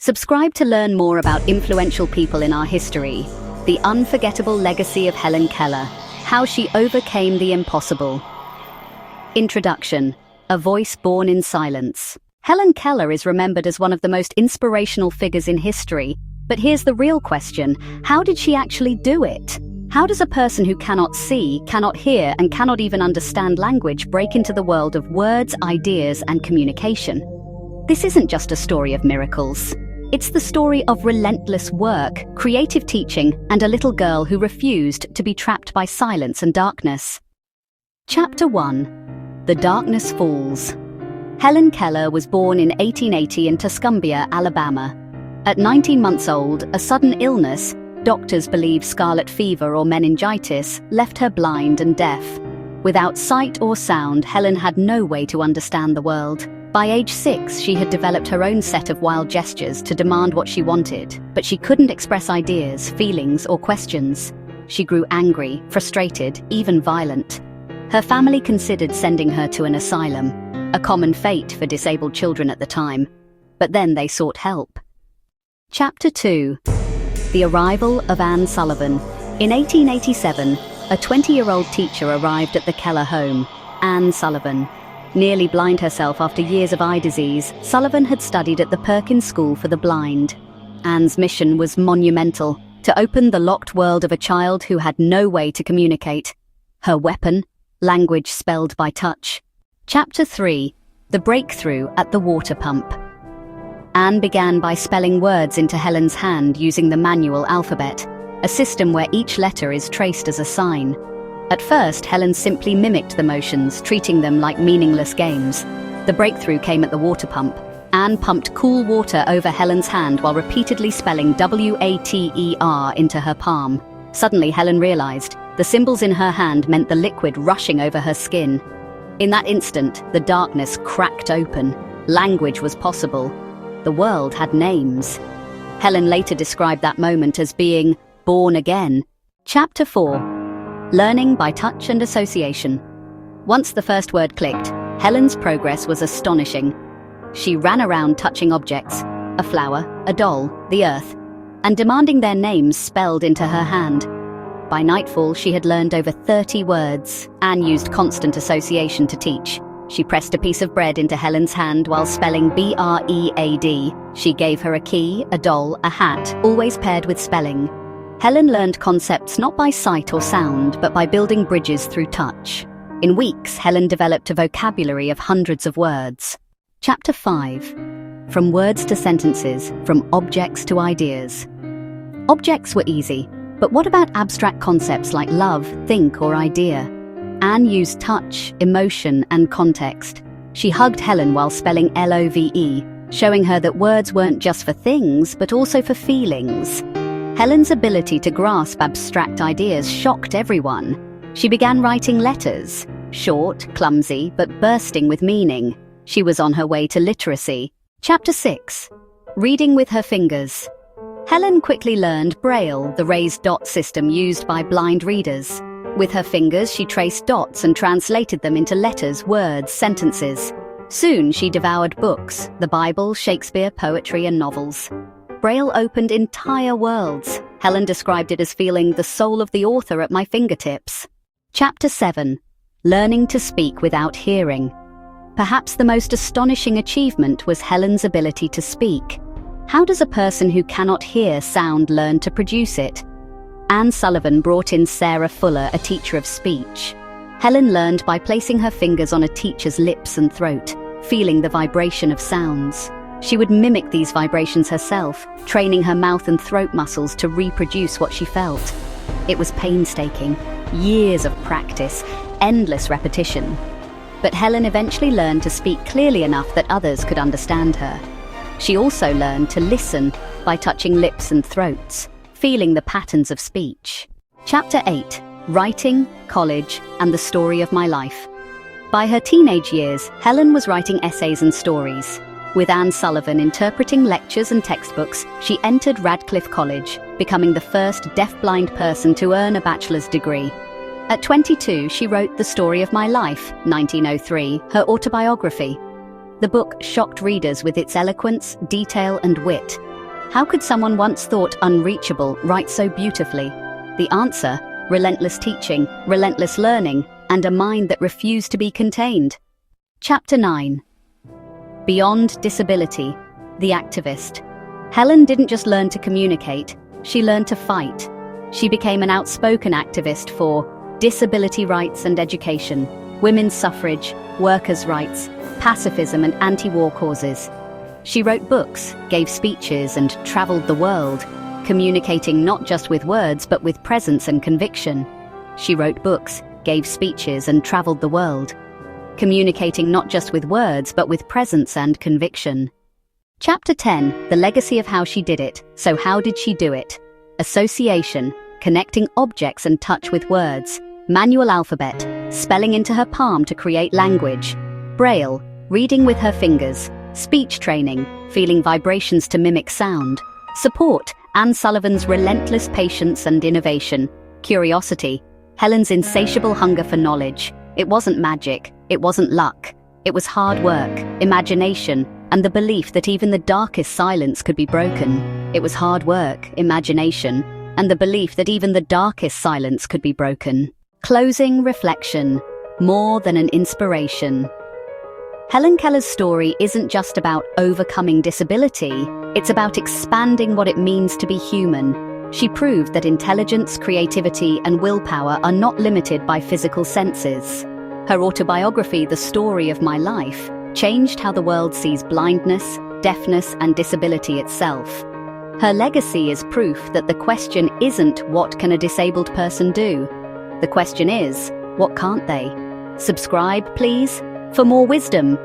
Subscribe to learn more about influential people in our history. The unforgettable legacy of Helen Keller, how she overcame the impossible. Introduction: a voice born in silence. Helen Keller is remembered as one of the most inspirational figures in history. But here's the real question: how did she actually do it? How does a person who cannot see, cannot hear, and cannot even understand language break into the world of words, ideas, and communication? This isn't just a story of miracles. It's the story of relentless work, creative teaching, and a little girl who refused to be trapped by silence and darkness. Chapter 1. The Darkness Falls. Helen Keller was born in 1880 in Tuscumbia, Alabama. At 19 months old, a sudden illness, doctors believe scarlet fever or meningitis, left her blind and deaf. Without sight or sound, Helen had no way to understand the world. By age 6, she had developed her own set of wild gestures to demand what she wanted, but she couldn't express ideas, feelings, or questions. She grew angry, frustrated, even violent. Her family considered sending her to an asylum, a common fate for disabled children at the time. But then they sought help. Chapter 2. The Arrival of Anne Sullivan. In 1887, a 20-year-old teacher arrived at the Keller home, Anne Sullivan. Nearly blind herself after years of eye disease, Sullivan had studied at the Perkins School for the Blind. Anne's mission was monumental: to open the locked world of a child who had no way to communicate. Her weapon? Language spelled by touch. Chapter 3. The Breakthrough at the Water Pump. Anne began by spelling words into Helen's hand using the manual alphabet, a system where each letter is traced as a sign. At first, Helen simply mimicked the motions, treating them like meaningless games. The breakthrough came at the water pump. Anne pumped cool water over Helen's hand while repeatedly spelling WATER into her palm. Suddenly, Helen realized the symbols in her hand meant the liquid rushing over her skin. In that instant, the darkness cracked open. Language was possible. The world had names. Helen later described that moment as being born again. Chapter 4. Learning by touch and association. Once the first word clicked, Helen's progress was astonishing. She ran around touching objects, a flower, a doll, the earth, and demanding their names spelled into her hand. By nightfall, she had learned over 30 words. Anne used constant association to teach. She pressed a piece of bread into Helen's hand while spelling BREAD. She gave her a key, a doll, a hat, always paired with spelling. Helen learned concepts not by sight or sound, but by building bridges through touch. In weeks, Helen developed a vocabulary of hundreds of words. Chapter 5. From words to sentences, from objects to ideas. Objects were easy, but what about abstract concepts like love, think, or idea? Anne used touch, emotion, and context. She hugged Helen while spelling LOVE, showing her that words weren't just for things, but also for feelings. Helen's ability to grasp abstract ideas shocked everyone. She began writing letters, short, clumsy, but bursting with meaning. She was on her way to literacy. Chapter 6. Reading with her fingers. Helen quickly learned Braille, the raised dot system used by blind readers. With her fingers, she traced dots and translated them into letters, words, sentences. Soon she devoured books, the Bible, Shakespeare, poetry, and novels. Braille opened entire worlds. Helen described it as feeling the soul of the author at my fingertips. Chapter 7. Learning to speak without hearing. Perhaps the most astonishing achievement was Helen's ability to speak. How does a person who cannot hear sound learn to produce it? Anne Sullivan brought in Sarah Fuller, a teacher of speech. Helen learned by placing her fingers on a teacher's lips and throat, feeling the vibration of sounds. She would mimic these vibrations herself, training her mouth and throat muscles to reproduce what she felt. It was painstaking, years of practice, endless repetition. But Helen eventually learned to speak clearly enough that others could understand her. She also learned to listen by touching lips and throats, feeling the patterns of speech. Chapter 8. Writing, College, and the Story of My Life. By her teenage years, Helen was writing essays and stories. With Anne Sullivan interpreting lectures and textbooks, she entered Radcliffe College, becoming the first deaf-blind person to earn a bachelor's degree. At 22, she wrote The Story of My Life, 1903, her autobiography. The book shocked readers with its eloquence, detail, and wit. How could someone once thought unreachable write so beautifully? The answer: relentless teaching, relentless learning, and a mind that refused to be contained. Chapter 9. Beyond Disability, the Activist. Helen didn't just learn to communicate, she learned to fight. She became an outspoken activist for disability rights and education, women's suffrage, workers' rights, pacifism and anti-war causes. She wrote books, gave speeches, and traveled the world, communicating not just with words but with presence and conviction. She wrote books, gave speeches, and traveled the world, communicating not just with words but with presence and conviction. Chapter 10. The Legacy of How She Did It. So how did she do it? Association, connecting objects and touch with words. Manual alphabet, spelling into her palm to create language. Braille, reading with her fingers. Speech training, feeling vibrations to mimic sound. Support, Sullivan's relentless patience and innovation. Curiosity, Helen's insatiable hunger for knowledge. It wasn't magic, it wasn't luck. It was hard work, imagination, and the belief that even the darkest silence could be broken. It was hard work, imagination, and the belief that even the darkest silence could be broken. Closing reflection, more than an inspiration. Helen Keller's story isn't just about overcoming disability, it's about expanding what it means to be human. She proved that intelligence, creativity, and willpower are not limited by physical senses. Her autobiography, The Story of My Life, changed how the world sees blindness, deafness, and disability itself. Her legacy is proof that the question isn't what can a disabled person do? The question is, what can't they? Subscribe, please, for more wisdom,